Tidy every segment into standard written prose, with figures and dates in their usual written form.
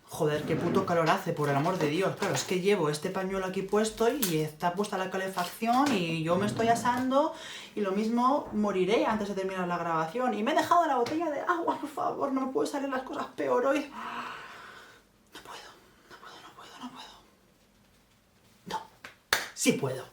Joder, qué puto calor hace, por el amor de Dios. Claro, es que llevo este pañuelo aquí puesto y está puesta la calefacción y yo me estoy asando y lo mismo moriré antes de terminar la grabación. Y me he dejado la botella de agua, por favor, no me pueden salir las cosas peor hoy. No puedo, no puedo. No, sí puedo.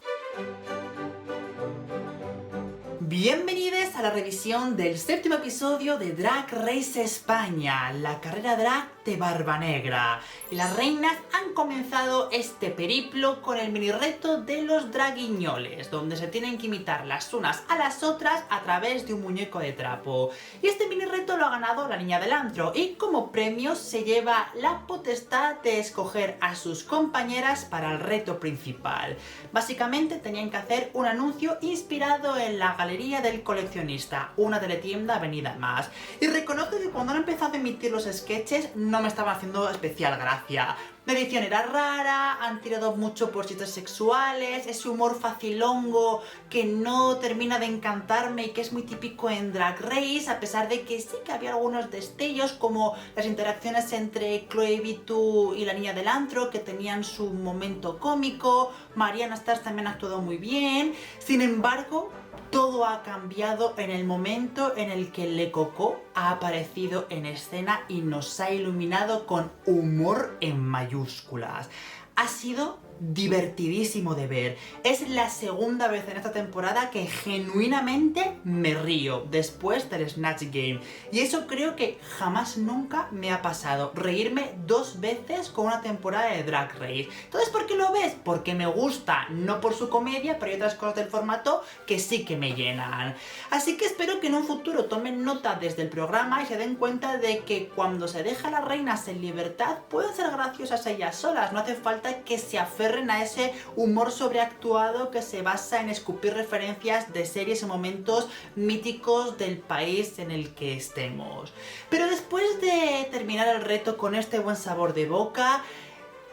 Bienvenidos a la revisión del séptimo episodio de Drag Race España, la carrera drag de Barbanegra. Y las reinas han comenzado este periplo con el mini reto de los draguiñoles, donde se tienen que imitar las unas a las otras a través de un muñeco de trapo. Y este mini reto lo ha ganado la niña del antro y como premio se lleva la potestad de escoger a sus compañeras para el reto principal. Básicamente tenían que hacer un anuncio inspirado en la Galería del Coleccionista, una teletienda venida más. Y reconozco que cuando han empezado a emitir los sketches no me estaba haciendo especial gracia. La edición era rara, han tirado mucho por chistes sexuales, ese humor facilongo que no termina de encantarme y que es muy típico en Drag Race, a pesar de que sí que había algunos destellos como las interacciones entre Chloe Vitu y la niña del antro que tenían su momento cómico. Mariana Stars también ha actuado muy bien. Sin embargo, todo ha cambiado en el momento en el que Le Coco ha aparecido en escena y nos ha iluminado con humor en mayúsculas. Ha sido divertidísimo de ver. Es la segunda vez en esta temporada que genuinamente me río después del Snatch Game. Y eso creo que jamás nunca me ha pasado. Reírme dos veces con una temporada de Drag Race. Entonces, ¿por qué lo ves? Porque me gusta, no por su comedia, pero hay otras cosas del formato que sí que me llenan. Así que espero que en un futuro tomen nota desde el programa y se den cuenta de que cuando se deja a las reinas en libertad pueden ser graciosas ellas solas. No hace falta que se aferren a ese humor sobreactuado que se basa en escupir referencias de series o momentos míticos del país en el que estemos. Pero después de terminar el reto con este buen sabor de boca,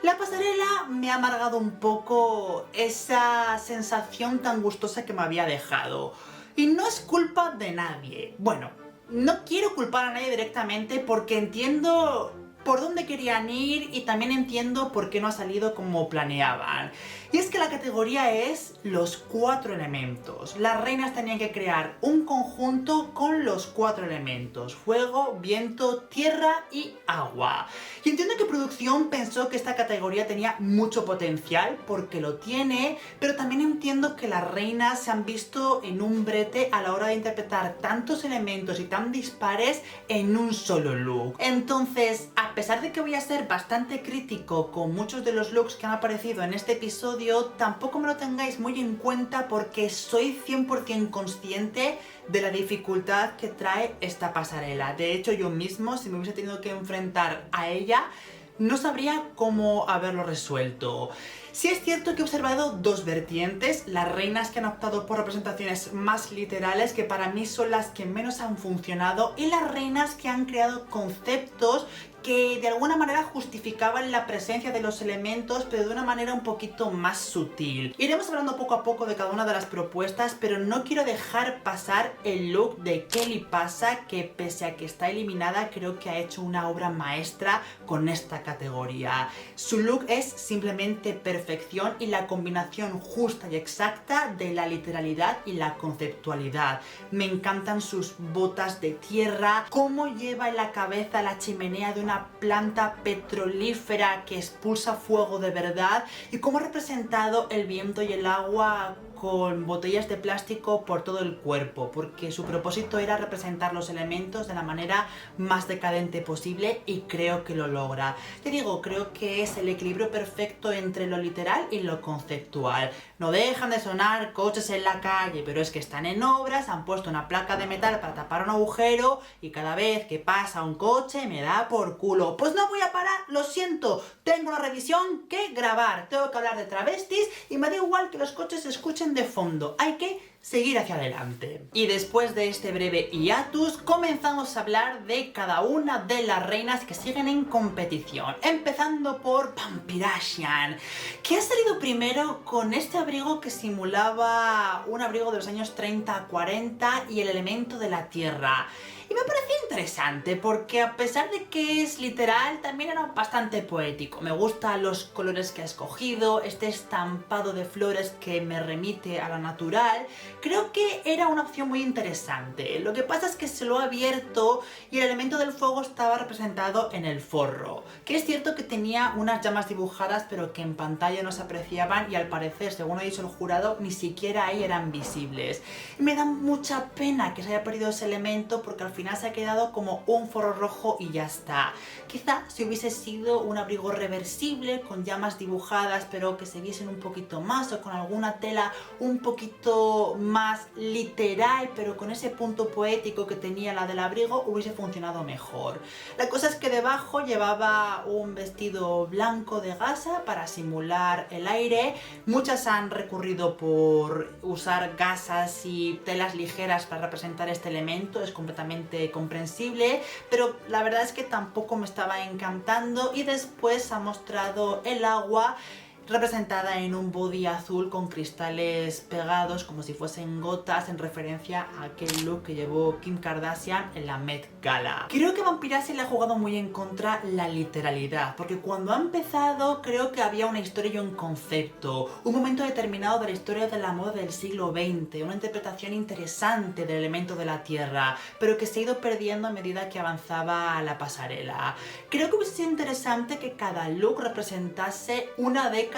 la pasarela me ha amargado un poco esa sensación tan gustosa que me había dejado. Y no es culpa de nadie. Bueno, no quiero culpar a nadie directamente porque entiendo por dónde querían ir y también entiendo por qué no ha salido como planeaban. Y es que la categoría es los 4 elementos. Las reinas tenían que crear un conjunto con los 4 elementos: fuego, viento, tierra y agua. Y entiendo que producción pensó que esta categoría tenía mucho potencial, porque lo tiene, pero también entiendo que las reinas se han visto en un brete a la hora de interpretar tantos elementos y tan dispares en un solo look. Entonces, a pesar de que voy a ser bastante crítico con muchos de los looks que han aparecido en este episodio, tampoco me lo tengáis muy en cuenta porque soy 100% consciente de la dificultad que trae esta pasarela. De hecho, yo mismo, si me hubiese tenido que enfrentar a ella, no sabría cómo haberlo resuelto. Sí es cierto que he observado dos vertientes: las reinas que han optado por representaciones más literales, que para mí son las que menos han funcionado, y las reinas que han creado conceptos que de alguna manera justificaban la presencia de los elementos, pero de una manera un poquito más sutil. Iremos hablando poco a poco de cada una de las propuestas, pero no quiero dejar pasar el look de Kelly Pasa, que pese a que está eliminada, creo que ha hecho una obra maestra con esta categoría. Su look es simplemente perfección y la combinación justa y exacta de la literalidad y la conceptualidad. Me encantan sus botas de tierra, cómo lleva en la cabeza la chimenea de una planta petrolífera que expulsa fuego de verdad, y cómo ha representado el viento y el agua con botellas de plástico por todo el cuerpo, porque su propósito era representar los elementos de la manera más decadente posible y creo que lo logra. Te digo, creo que es el equilibrio perfecto entre lo literal y lo conceptual. No dejan de sonar coches en la calle, pero es que están en obras, han puesto una placa de metal para tapar un agujero y cada vez que pasa un coche me da por culo. Pues no voy a parar, lo siento, tengo una revisión que grabar, tengo que hablar de travestis y me da igual que los coches se escuchen de fondo, hay que seguir hacia adelante. Y después de este breve hiatus, comenzamos a hablar de cada una de las reinas que siguen en competición, empezando por Vampirasian, que ha salido primero con este abrigo que simulaba un abrigo de los años 30-40 y el elemento de la tierra. Y Y me parecía interesante porque a pesar de que es literal, también era bastante poético. Me gustan los colores que ha escogido, este estampado de flores que me remite a la natural. Creo que era una opción muy interesante. Lo que pasa es que se lo ha abierto y el elemento del fuego estaba representado en el forro. Que es cierto que tenía unas llamas dibujadas pero que en pantalla no se apreciaban y al parecer, según ha dicho el jurado, ni siquiera ahí eran visibles. Y me da mucha pena que se haya perdido ese elemento porque al final se ha quedado como un forro rojo y ya está. Quizá si hubiese sido un abrigo reversible con llamas dibujadas pero que se viesen un poquito más, o con alguna tela un poquito más literal pero con ese punto poético que tenía la del abrigo, hubiese funcionado mejor. La cosa es que debajo llevaba un vestido blanco de gasa para simular el aire. Muchas han recurrido por usar gasas y telas ligeras para representar este elemento, es completamente comprensible, pero la verdad es que tampoco me estaba encantando. Y después ha mostrado el agua representada en un body azul con cristales pegados como si fuesen gotas, en referencia a aquel look que llevó Kim Kardashian en la Met Gala. Creo que Vampirasi le ha jugado muy en contra la literalidad, porque cuando ha empezado creo que había una historia y un concepto, un momento determinado de la historia de la moda del siglo XX, una interpretación interesante del elemento de la tierra, pero que se ha ido perdiendo a medida que avanzaba la pasarela. Creo que hubiese sido interesante que cada look representase una década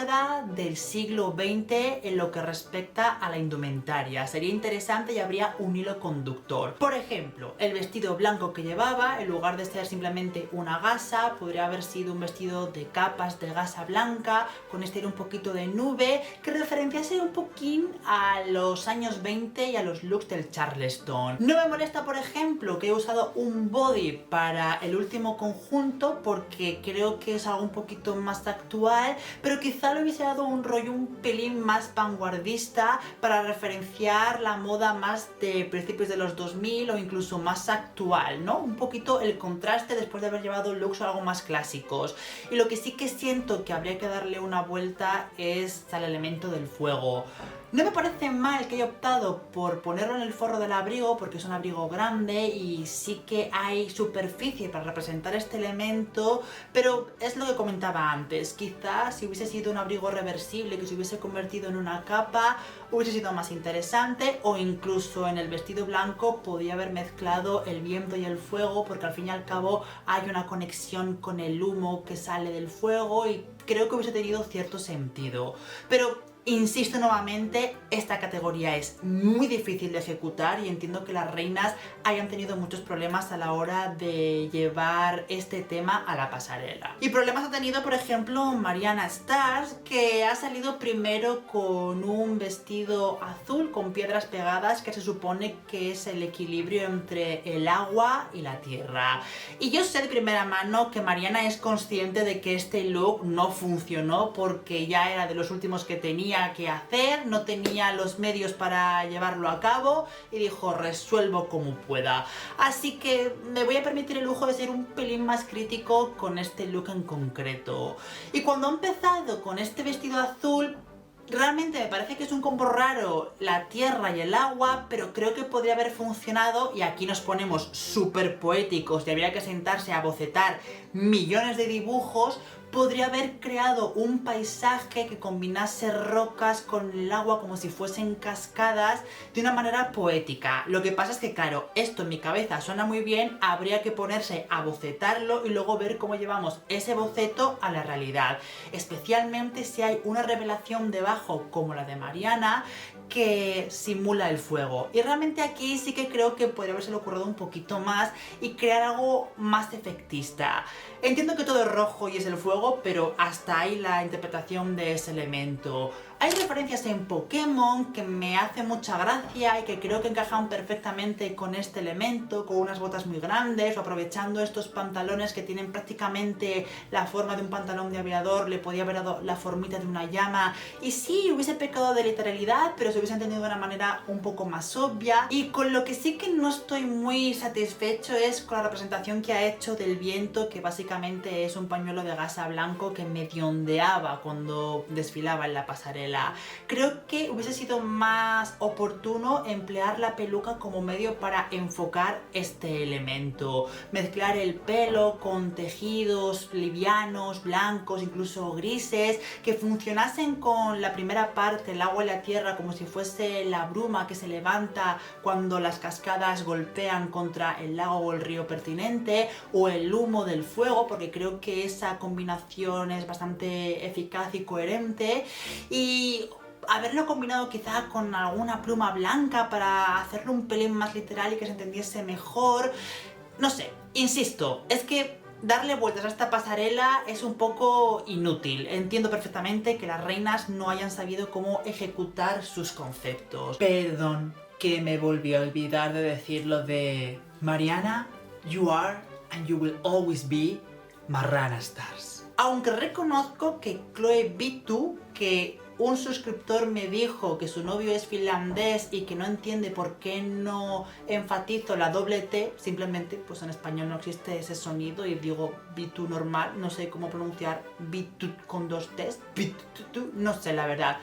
del siglo XX en lo que respecta a la indumentaria. Sería interesante y habría un hilo conductor. Por ejemplo, el vestido blanco que llevaba, en lugar de ser simplemente una gasa, podría haber sido un vestido de capas de gasa blanca, con este aire un poquito de nube, que referenciase un poquín a los años 20 y a los looks del Charleston. No me molesta, por ejemplo, que he usado un body para el último conjunto, porque creo que es algo un poquito más actual, pero quizá le hubiese dado un rollo un pelín más vanguardista para referenciar la moda más de principios de los 2000 o incluso más actual, ¿no? Un poquito el contraste después de haber llevado looks algo más clásicos. Y lo que sí que siento que habría que darle una vuelta es al elemento del fuego. No me parece mal que haya optado por ponerlo en el forro del abrigo porque es un abrigo grande y sí que hay superficie para representar este elemento, pero es lo que comentaba antes, quizás si hubiese sido un abrigo reversible que se hubiese convertido en una capa hubiese sido más interesante, o incluso en el vestido blanco podía haber mezclado el viento y el fuego porque al fin y al cabo hay una conexión con el humo que sale del fuego y creo que hubiese tenido cierto sentido. Pero insisto nuevamente, esta categoría es muy difícil de ejecutar y entiendo que las reinas hayan tenido muchos problemas a la hora de llevar este tema a la pasarela. Y problemas ha tenido, por ejemplo, Mariana Stars, que ha salido primero con un vestido azul con piedras pegadas que se supone que es el equilibrio entre el agua y la tierra. Y yo sé de primera mano que Mariana es consciente de que este look no funcionó porque ya era de los últimos que tenía que hacer, no tenía los medios para llevarlo a cabo y dijo resuelvo como pueda. Así que me voy a permitir el lujo de ser un pelín más crítico con este look en concreto. Y cuando ha empezado con este vestido azul, realmente me parece que es un combo raro la tierra y el agua, pero creo que podría haber funcionado, y aquí nos ponemos súper poéticos y habría que sentarse a bocetar millones de dibujos. Podría haber creado un paisaje que combinase rocas con el agua como si fuesen cascadas de una manera poética. Lo que pasa es que, claro, esto en mi cabeza suena muy bien, habría que ponerse a bocetarlo y luego ver cómo llevamos ese boceto a la realidad. Especialmente si hay una revelación debajo como la de Mariana que simula el fuego. Y realmente aquí sí que creo que podría haberse ocurrido un poquito más y crear algo más efectista. Entiendo que todo es rojo y es el fuego, pero hasta ahí la interpretación de ese elemento. Hay referencias en Pokémon que me hacen mucha gracia y que creo que encajan perfectamente con este elemento, con unas botas muy grandes o aprovechando estos pantalones que tienen prácticamente la forma de un pantalón de aviador, le podía haber dado la formita de una llama y sí, hubiese pecado de literalidad, pero se hubiese entendido de una manera un poco más obvia. Y con lo que sí que no estoy muy satisfecho es con la representación que ha hecho del viento, que básicamente es un pañuelo de gasa blanco que medio ondeaba cuando desfilaba en la pasarela. pasarela. Creo que hubiese sido más oportuno emplear la peluca como medio para enfocar este elemento. Mezclar el pelo con tejidos livianos, blancos, incluso grises, que funcionasen con la primera parte, el agua y la tierra, como si fuese la bruma que se levanta cuando las cascadas golpean contra el lago o el río pertinente, o el humo del fuego, porque creo que esa combinación es bastante eficaz y coherente, y haberlo combinado quizá con alguna pluma blanca para hacerlo un pelín más literal y que se entendiese mejor. No sé, insisto, es que darle vueltas a esta pasarela es un poco inútil. Entiendo perfectamente que las reinas no hayan sabido cómo ejecutar sus conceptos. Perdón, que me volví a olvidar de decir lo de Mariana, you are and you will always be Marrana Stars. Aunque reconozco que Chloe Bitu, que un suscriptor me dijo que su novio es finlandés y que no entiende por qué no enfatizo la doble T, simplemente pues en español no existe ese sonido y digo Bitu normal, no sé cómo pronunciar Bitu con dos T's, Bitu, no sé la verdad.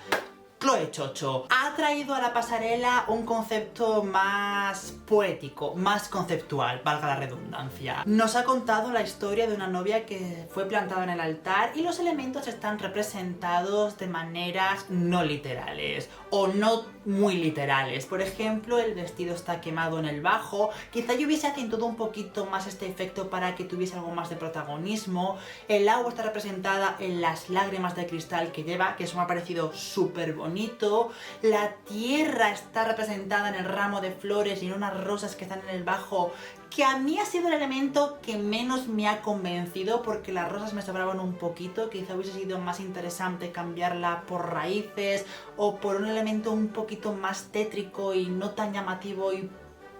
Chloe Chocho ha traído a la pasarela un concepto más poético, más conceptual, valga la redundancia. Nos ha contado la historia de una novia que fue plantada en el altar y los elementos están representados de maneras no literales o no muy literales. Por ejemplo, el vestido está quemado en el bajo. Quizá yo hubiese acentuado un poquito más este efecto para que tuviese algo más de protagonismo. El agua está representada en las lágrimas de cristal que lleva, que eso me ha parecido súper bonito. La tierra está representada en el ramo de flores y en unas rosas que están en el bajo, que a mí ha sido el elemento que menos me ha convencido porque las rosas me sobraban un poquito. Quizá hubiese sido más interesante cambiarla por raíces o por un elemento un poquito más tétrico y no tan llamativo y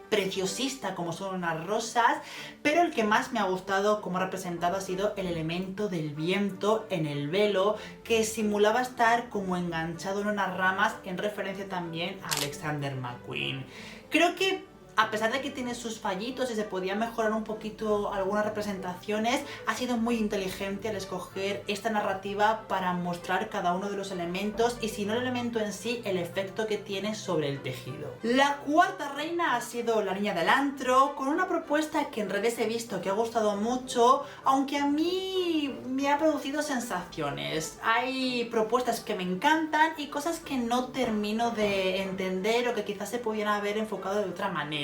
preciosista como son unas rosas, pero el que más me ha gustado como representado ha sido el elemento del viento en el velo, que simulaba estar como enganchado en unas ramas, en referencia también a Alexander McQueen. Creo que a pesar de que tiene sus fallitos y se podía mejorar un poquito algunas representaciones, ha sido muy inteligente al escoger esta narrativa para mostrar cada uno de los elementos y, si no el elemento en sí, el efecto que tiene sobre el tejido. La cuarta reina ha sido la niña del antro, con una propuesta que en redes he visto que ha gustado mucho, aunque a mí me ha producido sensaciones. Hay propuestas que me encantan y cosas que no termino de entender o que quizás se podían haber enfocado de otra manera.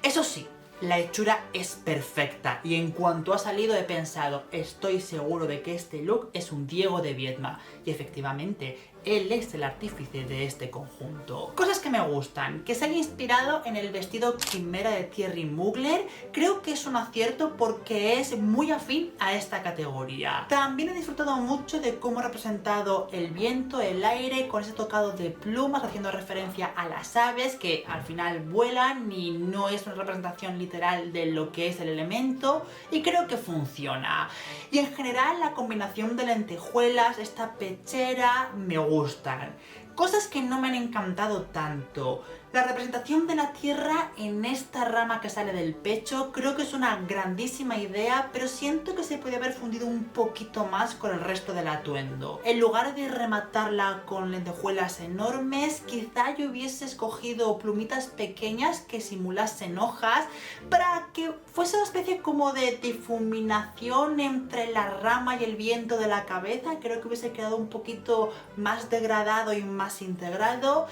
Eso sí, la hechura es perfecta y en cuanto ha salido he pensado, estoy seguro de que este look es un Diego de Viedma, y efectivamente él es el artífice de este conjunto. Cosas que me gustan: que se haya inspirado en el vestido Quimera de Thierry Mugler. Creo que es un acierto porque es muy afín a esta categoría. También he disfrutado mucho de cómo ha representado el viento, el aire, con ese tocado de plumas, haciendo referencia a las aves que al final vuelan y no es una representación literal de lo que es el elemento, y creo que funciona. Y en general la combinación de lentejuelas, esta pechera, me gustan. Cosas que no me han encantado tanto: la representación de la tierra en esta rama que sale del pecho. Creo que es una grandísima idea, pero siento que se podría haber fundido un poquito más con el resto del atuendo. En lugar de rematarla con lentejuelas enormes, quizá yo hubiese escogido plumitas pequeñas que simulasen hojas para que fuese una especie como de difuminación entre la rama y el viento de la cabeza. Creo que hubiese quedado un poquito más degradado y más integrado.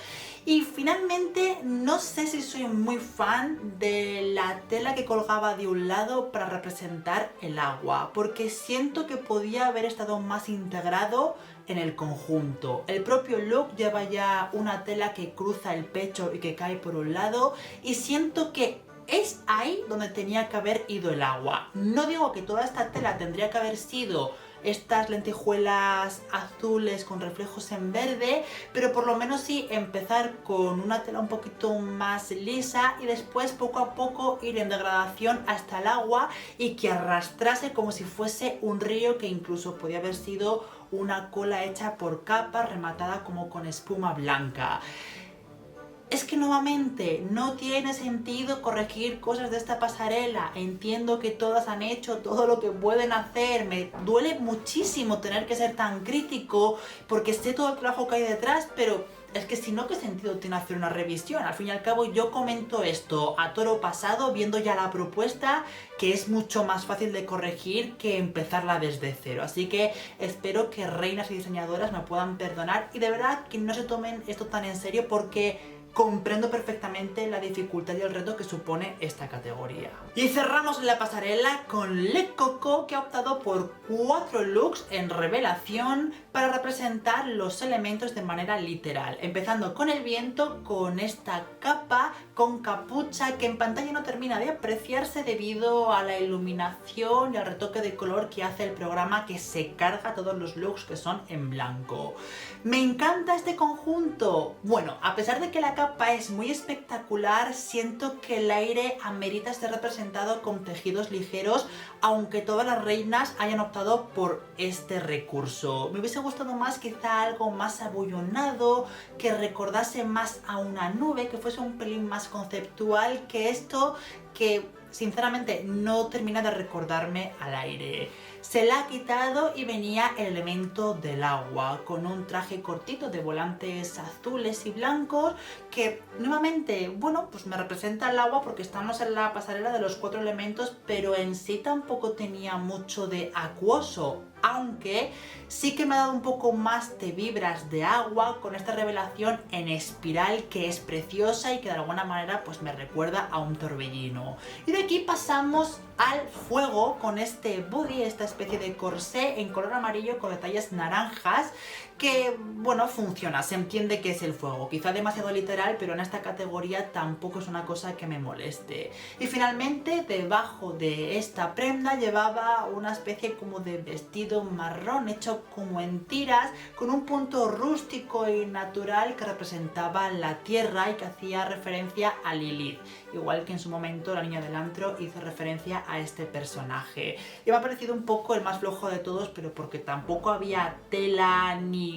Y finalmente, no sé si soy muy fan de la tela que colgaba de un lado para representar el agua, porque siento que podía haber estado más integrado en el conjunto. El propio look lleva ya una tela que cruza el pecho y que cae por un lado, y siento que es ahí donde tenía que haber ido el agua. No digo que toda esta tela tendría que haber sido estas lentejuelas azules con reflejos en verde, pero por lo menos sí empezar con una tela un poquito más lisa y después poco a poco ir en degradación hasta el agua y que arrastrase como si fuese un río, que incluso podía haber sido una cola hecha por capas rematada como con espuma blanca. Es que nuevamente no tiene sentido corregir cosas de esta pasarela. Entiendo que todas han hecho todo lo que pueden hacer. Me duele muchísimo tener que ser tan crítico porque sé todo el trabajo que hay detrás, pero es que si no, ¿qué sentido tiene hacer una revisión? Al fin y al cabo yo comento esto a toro pasado, viendo ya la propuesta, que es mucho más fácil de corregir que empezarla desde cero. Así que espero que reinas y diseñadoras me puedan perdonar y de verdad que no se tomen esto tan en serio porque comprendo perfectamente la dificultad y el reto que supone esta categoría. Y cerramos la pasarela con Le Coco, que ha optado por 4 looks en revelación para representar los elementos de manera literal. Empezando con el viento, con esta capa con capucha que en pantalla no termina de apreciarse debido a la iluminación y al retoque de color que hace el programa, que se carga todos los looks que son en blanco. Me encanta este conjunto. Bueno, a pesar de que la capa es muy espectacular, siento que el aire amerita ser representado con tejidos ligeros, aunque todas las reinas hayan optado por este recurso. Me hubiese gustado más quizá algo más abullonado, que recordase más a una nube, que fuese un pelín más conceptual que esto, que sinceramente no termina de recordarme al aire. Se la ha quitado y venía el elemento del agua, con un traje cortito de volantes azules y blancos que nuevamente, bueno, pues me representa el agua porque estamos en la pasarela de los 4 elementos, pero en sí tampoco tenía mucho de acuoso, aunque sí que me ha dado un poco más de vibras de agua con esta revelación en espiral que es preciosa y que de alguna manera pues me recuerda a un torbellino. Y de aquí pasamos al fuego con este body, esta especie de corsé en color amarillo con detalles naranjas que, bueno, funciona, se entiende que es el fuego, quizá demasiado literal, pero en esta categoría tampoco es una cosa que me moleste. Y finalmente, debajo de esta prenda llevaba una especie como de vestido marrón hecho como en tiras, con un punto rústico y natural que representaba la tierra y que hacía referencia a Lilith, igual que en su momento la niña del antro hizo referencia a este personaje. Y me ha parecido un poco el más flojo de todos, pero porque tampoco había tela ni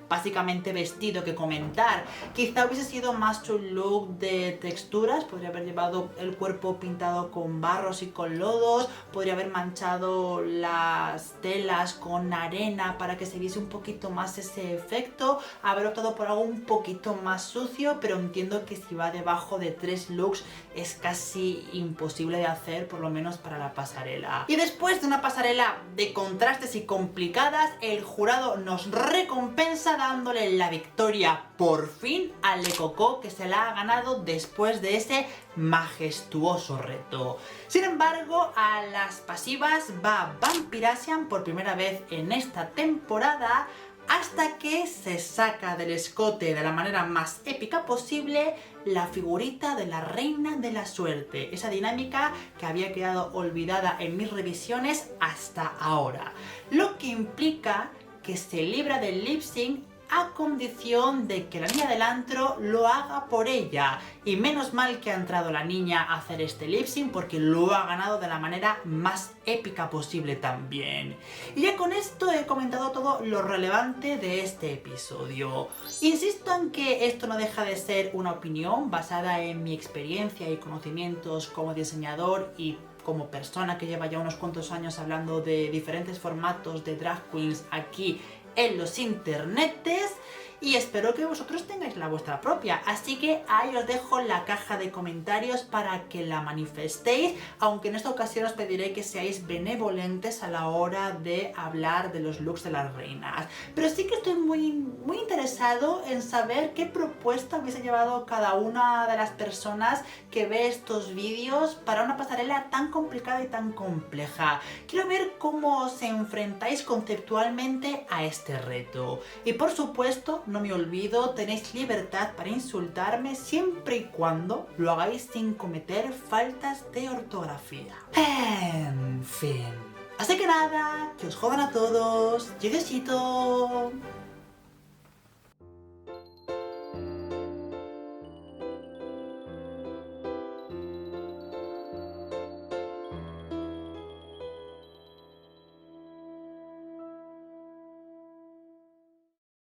básicamente vestido que comentar. Quizá hubiese sido más un look de texturas, podría haber llevado el cuerpo pintado con barros y con lodos, podría haber manchado las telas con arena para que se viese un poquito más ese efecto, haber optado por algo un poquito más sucio, pero entiendo que si va debajo de 3 looks es casi imposible de hacer, por lo menos para la pasarela. Y después de una pasarela de contrastes y complicadas, el jurado nos recompensa dándole la victoria por fin a Le Coco, que se la ha ganado después de ese majestuoso reto. Sin embargo, a las pasivas va Vampirasian por primera vez en esta temporada, hasta que se saca del escote de la manera más épica posible la figurita de la reina de la suerte, esa dinámica que había quedado olvidada en mis revisiones hasta ahora, lo que implica que se libra del lip sync a condición de que la niña del antro lo haga por ella. Y menos mal que ha entrado la niña a hacer este lip sync porque lo ha ganado de la manera más épica posible también. Y ya con esto he comentado todo lo relevante de este episodio. Insisto en que esto no deja de ser una opinión basada en mi experiencia y conocimientos como diseñador y como persona que lleva ya unos cuantos años hablando de diferentes formatos de drag queens aquí en los internetes, y espero que vosotros tengáis la vuestra propia, así que ahí os dejo la caja de comentarios para que la manifestéis, aunque en esta ocasión os pediré que seáis benevolentes a la hora de hablar de los looks de las reinas. Pero sí que estoy muy interesado en saber qué propuesta hubiese llevado cada una de las personas que ve estos vídeos para una pasarela tan complicada y tan compleja. Quiero ver cómo os enfrentáis conceptualmente a este reto. Y por supuesto, no me olvido, tenéis libertad para insultarme siempre y cuando lo hagáis sin cometer faltas de ortografía. En fin. Así que nada, que os jodan a todos. ¡Adiósito!